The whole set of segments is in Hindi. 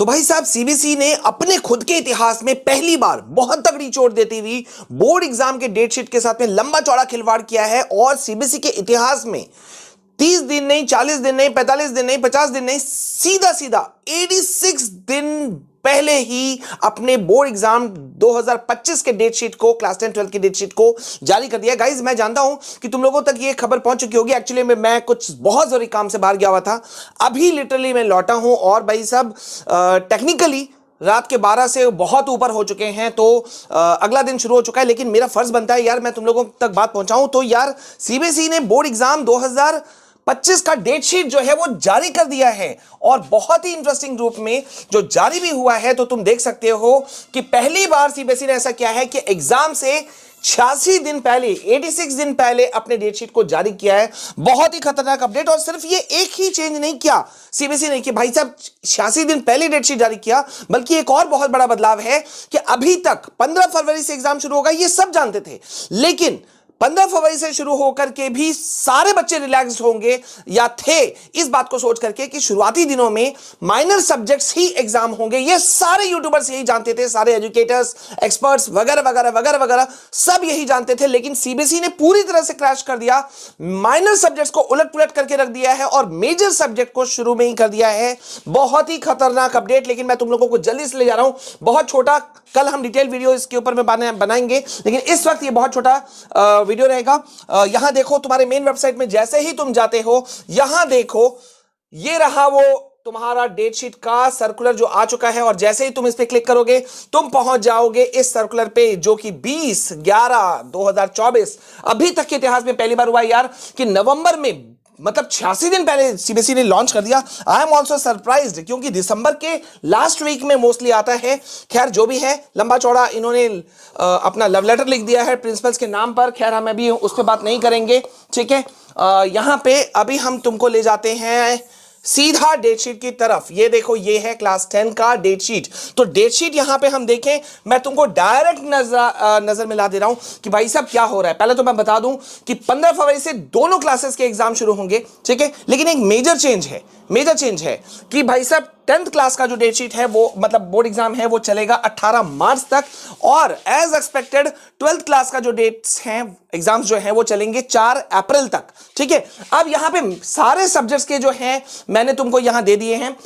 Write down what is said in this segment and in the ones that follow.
तो भाई साहब सीबीएसई ने अपने खुद के इतिहास में पहली बार बहुत तगड़ी चोट देती हुई बोर्ड एग्जाम के डेट शीट के साथ में लंबा चौड़ा खिलवाड़ किया है और सीबीएसई के इतिहास में 30 दिन नहीं, 40 दिन नहीं, 45 दिन नहीं, 50 दिन नहीं, सीधा सीधा 86 दिन पहले ही अपने बोर्ड एग्जाम 2025 के डेट शीट को, क्लास 10 12 की डेट शीट को जारी कर दिया। गाइज मैं जानता हूं कि तुम लोगों तक ये खबर पहुंच चुकी होगी। एक्चुअली मैं कुछ बहुत जरूरी काम से बाहर गया हुआ था, अभी लिटरली मैं लौटा हूं और भाई साहब टेक्निकली रात के 12 से बहुत ऊपर हो चुके हैं, तो अगला दिन शुरू हो चुका है, लेकिन मेरा फर्ज बनता है यार मैं तुम लोगों तक बात पहुंचाऊं। तो यार सीबीएसई ने बोर्ड एग्जाम 2025 का डेट शीट जो है वो जारी कर दिया है और बहुत ही इंटरेस्टिंग रूप में जो जारी भी हुआ है। तो तुम देख सकते हो कि पहली बार सीबीएसई ने ऐसा किया है कि एग्जाम से 86 दिन पहले, 86 दिन पहले अपने डेट शीट को जारी किया है। बहुत ही खतरनाक अपडेट। और सिर्फ ये एक ही चेंज नहीं किया सीबीएसई ने कि भाई साहब 86 दिन पहले डेट शीट जारी किया, बल्कि एक और बहुत बड़ा बदलाव है कि अभी तक 15 फरवरी से एग्जाम शुरू होगा, ये सब जानते थे, लेकिन 15 फरवरी से शुरू होकर के भी सारे बच्चे रिलैक्स होंगे या थे इस बात को सोच करके कि शुरुआती दिनों में माइनर सब्जेक्ट्स ही एग्जाम होंगे। ये सारे यूट्यूबर्स यही जानते थे, सारे एजुकेटर्स, एक्सपर्ट्स वगैरह वगैरह वगैरह वगैरह सब यही जानते थे, लेकिन सीबीएसई ने पूरी तरह से क्रैश कर दिया। माइनर सब्जेक्ट्स को उलट पुलट करके रख दिया है और मेजर सब्जेक्ट को शुरू में ही कर दिया है। बहुत ही खतरनाक अपडेट, लेकिन मैं तुम लोगों को जल्दी से ले जा रहा हूं। बहुत छोटा, कल हम डिटेल वीडियो इसके ऊपर में बनाएंगे, लेकिन इस वक्त ये बहुत छोटा वीडियो रहेगा। यहां देखो, तुम्हारे मेन वेबसाइट में जैसे ही तुम जाते हो, यहां देखो ये रहा वो तुम्हारा डेट शीट का सर्कुलर जो आ चुका है, और जैसे ही तुम इस पे क्लिक करोगे तुम पहुंच जाओगे इस सर्कुलर पे, जो कि 20/11/2024 अभी तक के इतिहास में पहली बार हुआ यार कि नवंबर में, मतलब 86 दिन पहले सीबीएसई ने लॉन्च कर दिया। आई एम ऑल्सो सरप्राइज्ड, क्योंकि दिसंबर के लास्ट वीक में मोस्टली आता है। खैर जो भी है, लंबा चौड़ा इन्होंने अपना लव लेटर लिख दिया है प्रिंसिपल्स के नाम पर। खैर हम अभी उस पर बात नहीं करेंगे, ठीक है। यहां पे अभी हम तुमको ले जाते हैं सीधा डेट शीट की तरफ। ये देखो, ये है क्लास 10 का डेट शीट। तो डेट शीट यहां पे हम देखें, मैं तुमको डायरेक्ट नजर मिला दे रहा हूं कि भाई साहब क्या हो रहा है। पहले तो मैं बता दूं कि 15 फरवरी से दोनों क्लासेस के एग्जाम शुरू होंगे, ठीक है, लेकिन एक मेजर चेंज है कि भाई साहब 10th क्लास का जो डेट शीट है वो, मतलब बोर्ड एग्जाम है, वो चलेगा 18 मार्च तक, और एज एक्सपेक्टेड 12th क्लास का जो डेट्स हैं, एग्जाम्स जो हैं वो चलेंगे 4 अप्रैल तक, ठीक है। अब यहां पे सारे सब्जेक्ट्स के जो हैं मैंने तुमको यहां दे दिए हैं।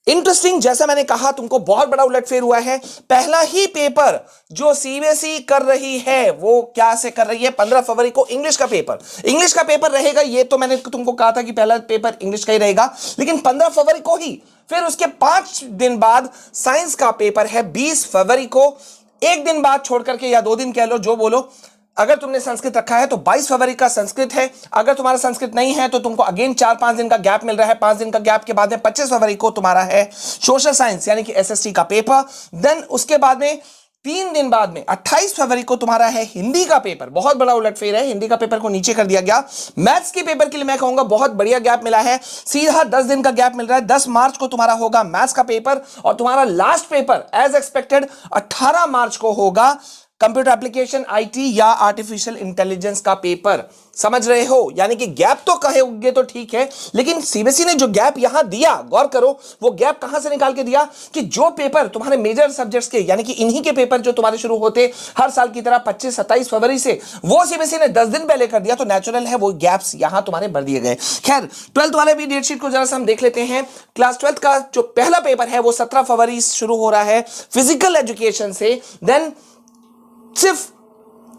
इंटरेस्टिंग, जैसा मैंने कहा तुमको बहुत बड़ा उलटफेर हुआ है। पहला ही पेपर जो सीबीएसई कर रही है वो क्या से कर रही है, 15 फरवरी को इंग्लिश का पेपर रहेगा। ये तो मैंने तुमको कहा था कि पहला पेपर इंग्लिश का ही रहेगा, लेकिन 15 फरवरी को ही। फिर उसके 5 दिन बाद साइंस का पेपर है 20 फरवरी को। एक दिन बाद छोड़ करके, या 2 दिन कह लो, जो बोलो, अगर तुमने संस्कृत रखा है तो 22 फरवरी का संस्कृत है। अगर तुम्हारा संस्कृत नहीं है तो तुमको अगेन 4-5 दिन का गैप मिल रहा है। 5 दिन का गैप के बाद में 25 फरवरी को तुम्हारा है सोशल साइंस यानी कि एसएसटी का पेपर। देन उसके बाद में 3 दिन बाद में 28 फरवरी को तुम्हारा है हिंदी का पेपर। बहुत बड़ा उलटफेर है, हिंदी का पेपर को नीचे कर दिया गया। मैथ्स के पेपर के लिए मैं कहूंगा बहुत बढ़िया गैप मिला है, सीधा 10 दिन का गैप मिल रहा है। 10 मार्च को तुम्हारा होगा मैथ्स का पेपर, और तुम्हारा लास्ट पेपर एज एक्सपेक्टेड 18 मार्च को होगा कंप्यूटर एप्लीकेशन, आईटी या आर्टिफिशियल इंटेलिजेंस का पेपर। समझ रहे हो, यानी कि गैप तो कहोगे तो ठीक है, लेकिन सीबीएसई ने जो गैप यहां दिया, गौर करो, वो गैप कहां से निकाल के दिया कि जो पेपर तुम्हारे मेजर सब्जेक्ट्स के, यानी कि इन्हीं के पेपर जो तुम्हारे शुरू होते हर साल की तरह 25-27 फरवरी से, वो सीबीएसई ने 10 दिन पहले कर दिया। तो नेचुरल है वो गैप्स यहां तुम्हारे भर दिए गए। खैर 12th वाले भी डेट शीट को जरा सा हम देख लेते हैं। क्लास 12th का जो पहला पेपर है वो 17 फरवरी शुरू हो रहा है फिजिकल एजुकेशन से। देन सिर्फ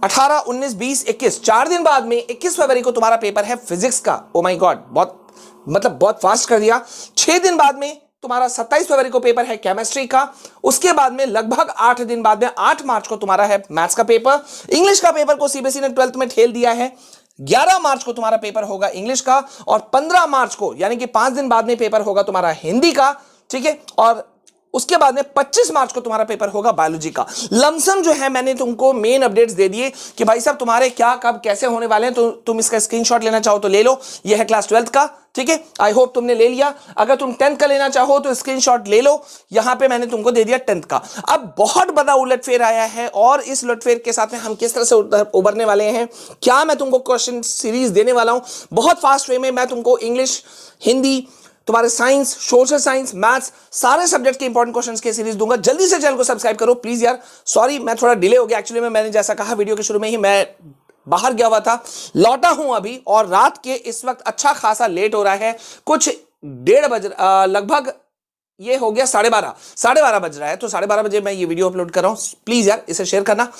18, 19, 20, 21 4 दिन बाद में 21 फरवरी को तुम्हारा पेपर है फिजिक्स का। ओ माय गॉड, बहुत फास्ट कर दिया। 6 दिन बाद में तुम्हारा 27 फरवरी को पेपर है केमिस्ट्री का। उसके बाद में लगभग 8 दिन बाद में 8 मार्च को तुम्हारा है मैथ्स का पेपर। इंग्लिश का पेपर को सीबीएसई ने 12th में ठेल दिया है। 11 मार्च को तुम्हारा पेपर होगा इंग्लिश का, और 15 मार्च को, यानी कि 5 दिन बाद में पेपर होगा तुम्हारा हिंदी का, ठीक है। और उसके बाद में 25 मार्च को तुम्हारा पेपर होगा बायोलॉजी का। लमसम जो है मैंने तुमको मेन अपडेट्स दे दिए कि भाई साहब तुम्हारे क्या, कब, कैसे होने वाले हैं। तो तुम इसका स्क्रीनशॉट लेना चाहो तो ले लो। ये है क्लास 12th का, ठीक है। आई होप तुमने ले लिया। अगर तुम 10th का लेना चाहो तो स्क्रीनशॉट ले लो। यहां पे मैंने तुमको दे दिया 10th का। अब बहुत बड़ा उलटफेर आया है, और इस उलटफेर के साथ में हम किस तरह से उभरने वाले हैं, क्या मैं तुमको क्वेश्चन सीरीज देने वाला हूं बहुत फास्ट वे में। मैं तुमको इंग्लिश, हिंदी, तुम्हारे साइंस, सोशल साइंस, मैथ्स, सारे सब्जेक्ट के इंपॉर्टेंट क्वेश्चंस के सीरीज दूंगा। जल्दी से चैनल को सब्सक्राइब करो प्लीज यार। सॉरी मैं थोड़ा डिले हो गया, एक्चुअली में मैंने जैसा कहा वीडियो के शुरू में ही, मैं बाहर गया हुआ था, लौटा हूं अभी, और रात के इस वक्त अच्छा खासा लेट हो रहा है, कुछ 1:30 बज, लगभग ये हो गया 12:30 बज रहा है, तो 12:30 बजे मैं ये वीडियो अपलोड कर रहा हूं। प्लीज यार इसे शेयर करना,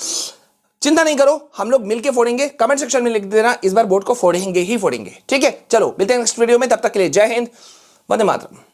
चिंता नहीं करो, हम लोग मिलके फोड़ेंगे। कमेंट सेक्शन में लिख देना, इस बार बोर्ड को फोड़ेंगे ही फोड़ेंगे, ठीक है। चलो मिलते हैं नेक्स्ट वीडियो में, तब तक के लिए जय हिंद, वंदे मातरम।